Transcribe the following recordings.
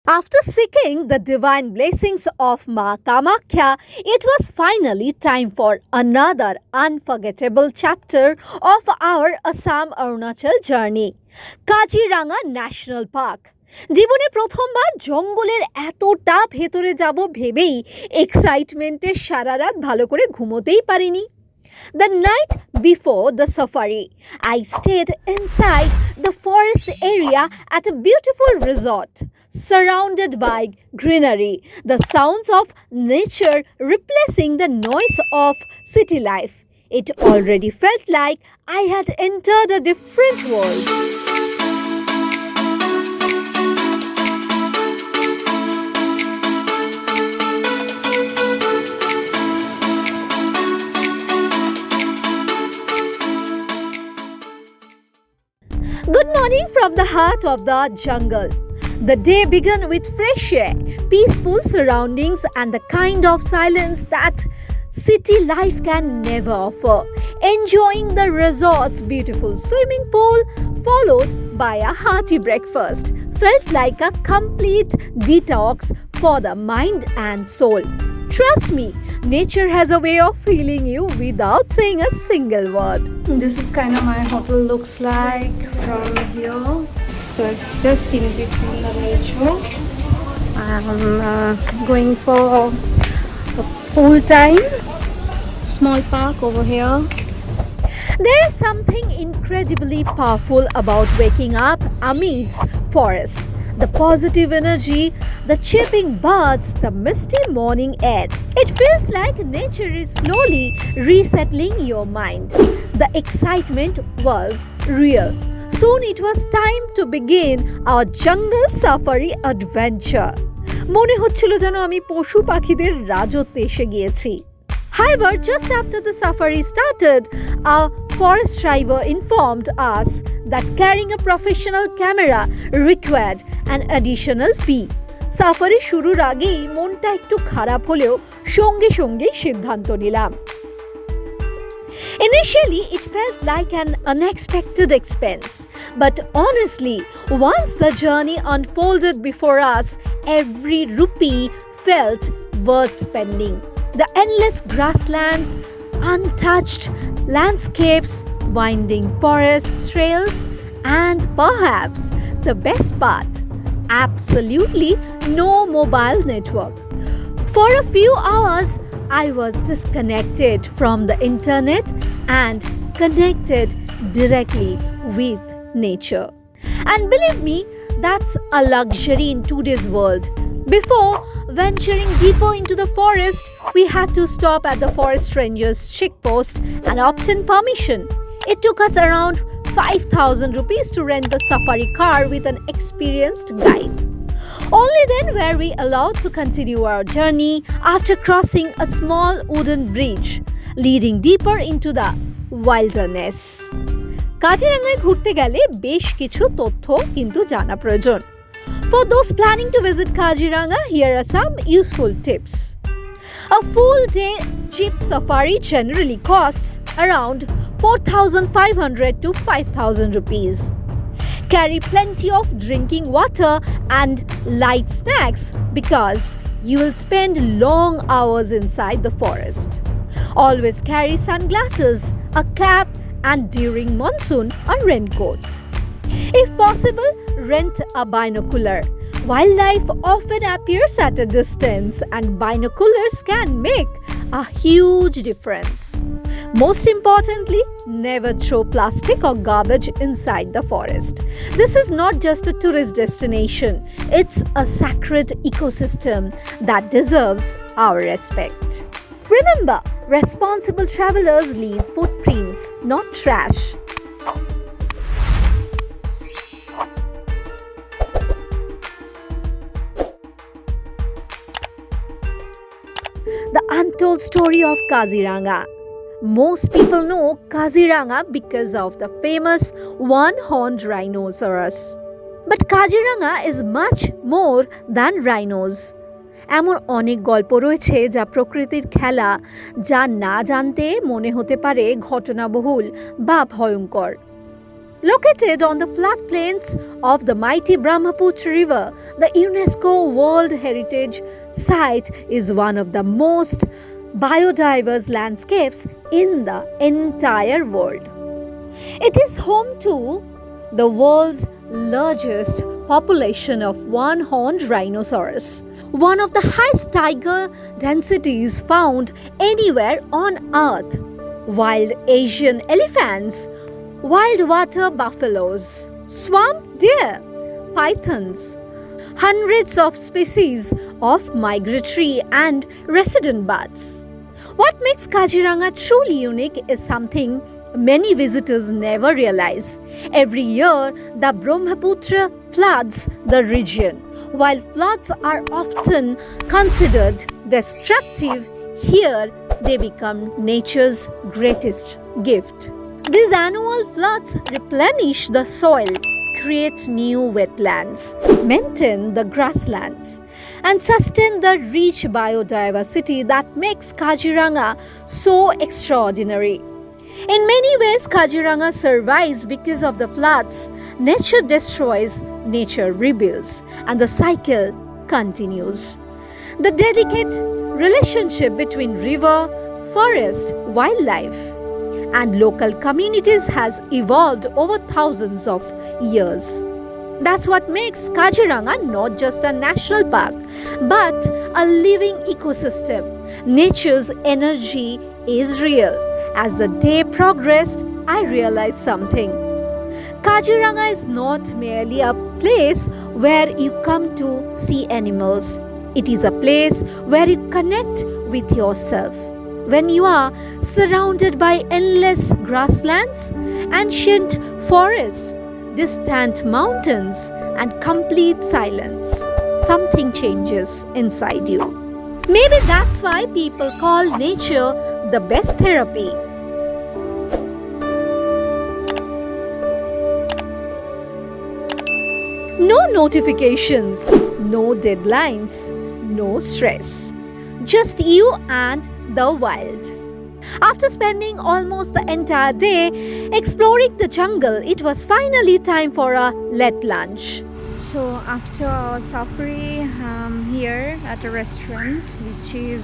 After seeking the divine blessings of Maa Kamakhya, it was finally time for another unforgettable chapter of our Assam Arunachal journey. Kaziranga National Park. জীবনে প্রথমবার জঙ্গলের এতটা ভেতরে যাব ভেবেই এক্সাইটমেন্টে সারা রাত ভালো করে ঘুমোতেই পারিনি। The night before the safari, I stayed inside the forest area at a beautiful resort, surrounded by greenery, the sounds of nature replacing the noise of city life. It already felt like I had entered a different world. Good morning from the heart of the jungle. The day began with fresh air, peaceful surroundings, and the kind of silence that city life can never offer. Enjoying the resort's beautiful swimming pool, followed by a hearty breakfast, felt like a complete detox for the mind and soul. Trust me, nature has a way of healing you without saying a single word. This is kind of my hotel looks like from here. So it's just in between the nature. I'm going for a pool time. Small park over here. There is something incredibly powerful about waking up amidst forests. The positive energy, the chirping birds, the misty morning air. It feels like nature is slowly resettling your mind. The excitement was real. Soon it was time to begin our jungle safari adventure. মনে হচ্ছিল যেন আমি পশু পাখিদের রাজত্বে এসে গিয়েছি। However, just after the safari started, our forest driver informed us that carrying a professional camera required an additional fee. Safari শুরুর আগেই মনটা একটু খারাপ হলেও সঙ্গে সঙ্গেই সিদ্ধান্ত নিলাম। Initially, it felt like an unexpected expense, but honestly, once the journey unfolded before us, every rupee felt worth spending. The endless grasslands, untouched landscapes, winding forest trails, and perhaps the best part, absolutely no mobile network. For a few hours, I was disconnected from the internet and connected directly with nature. And believe me, that's a luxury in today's world. Before venturing deeper into the forest, we had to stop at the forest ranger's checkpost and obtain permission. It took us around 5,000 rupees to rent the safari car with an experienced guide. Only then were we allowed to continue our journey after crossing a small wooden bridge leading deeper into the wilderness. কাজিরাঙ্গায় ঘুরতে গেলে বেশ কিছু তথ্য কিন্তু জানা প্রয়োজন। For those planning to visit Kaziranga, here are some useful tips. A full day jeep safari generally costs around 4,500 to 5,000 rupees. Carry plenty of drinking water and light snacks because you will spend long hours inside the forest. Always carry sunglasses, a cap, and during monsoon, a raincoat. If possible, rent a binocular. Wildlife often appears at a distance, and binoculars can make a huge difference. Most importantly, never throw plastic or garbage inside the forest. This is not just a tourist destination, it's a sacred ecosystem that deserves our respect. Remember, responsible travelers leave footprints, not trash. The untold story of Kaziranga. Most people know Kaziranga because of the famous One-Horned Rhinoceroses. But Kaziranga is much more than rhinos. এমন অনেক গল্প রয়েছে যা প্রকৃতির খেলা, যা না জানতে মনে হতে পারে ঘটনাবহুল বা ভয়ঙ্কর। Located on the floodplains of the mighty Brahmaputra river, the UNESCO World Heritage Site is one of the most biodiverse landscapes in the entire world. It is home to the world's largest population of one-horned rhinoceros, one of the highest tiger densities found anywhere on earth, wild Asian elephants, wild water buffaloes, swamp deer, pythons, hundreds of species of migratory and resident birds. What makes Kaziranga truly unique is something many visitors never realize. Every year, the Brahmaputra floods the region. While floods are often considered destructive, here they become nature's greatest gift. These annual floods replenish the soil, create new wetlands, maintain the grasslands, and sustain the rich biodiversity that makes Kaziranga so extraordinary. In many ways, Kaziranga survives because of the floods. Nature destroys, nature rebuilds, and the cycle continues. The delicate relationship between river, forest, wildlife, and local communities has evolved over thousands of years. That's what makes Kaziranga not just a national park, but a living ecosystem. Nature's energy is real. As the day progressed, I realized something. Kaziranga is not merely a place where you come to see animals. It is a place where you connect with yourself. When you are surrounded by endless grasslands, ancient forests, distant mountains, and complete silence, something changes inside you. Maybe that's why people call nature the best therapy. No notifications, no deadlines, no stress. Just you and the wild. After spending almost the entire day exploring the jungle, it was finally time for a late lunch. So after our safari, here at a restaurant which is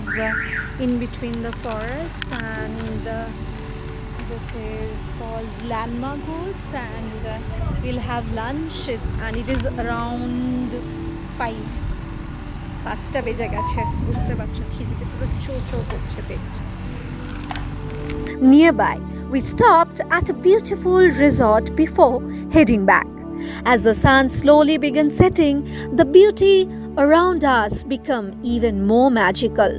in between the forest, and this is called Landmark Goods, and we'll have lunch, and it is around 5. পাঁচটা বেজে গেছে, বুঝতে পারছো খিদেতে পুরো চো করছে পেট। Nearby, we stopped at a beautiful resort before heading back. As the sun slowly began setting, the beauty around us became even more magical.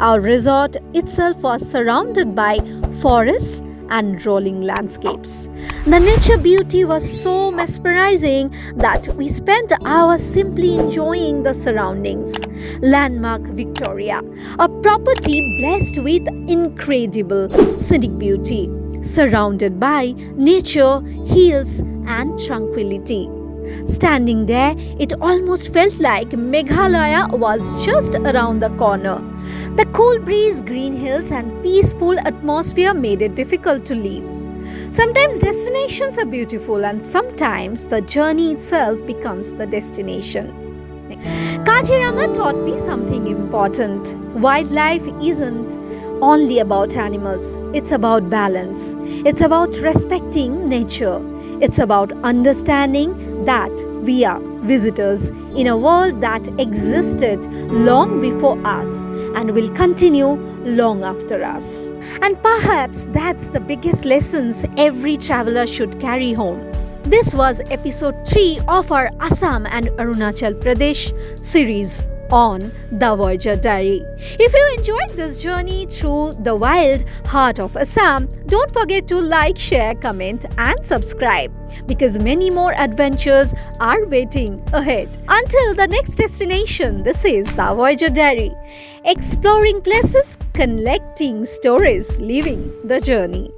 Our resort itself was surrounded by forests and rolling landscapes. The nature beauty was so mesmerizing that we spent hours simply enjoying the surroundings. Landmark Victoria, a property blessed with incredible scenic beauty, surrounded by nature, hills, and tranquility. Standing there, it almost felt like Meghalaya was just around the corner. The cool breeze, green hills, and peaceful atmosphere made it difficult to leave. Sometimes destinations are beautiful, and sometimes the journey itself becomes the destination. Kaziranga taught me something important. Wildlife isn't only about animals, it's about balance. It's about respecting nature. It's about understanding that we are visitors in a world that existed long before us and will continue long after us. And perhaps that's the biggest lessons every traveler should carry home. This was episode 3 of our Assam and Arunachal Pradesh series on the Voyager Diary. If you enjoyed this journey through the wild heart of Assam, don't forget to like, share, comment, and subscribe, because many more adventures are waiting ahead. Until the next destination, this is the Voyager Diary, exploring places, collecting stories, living the journey.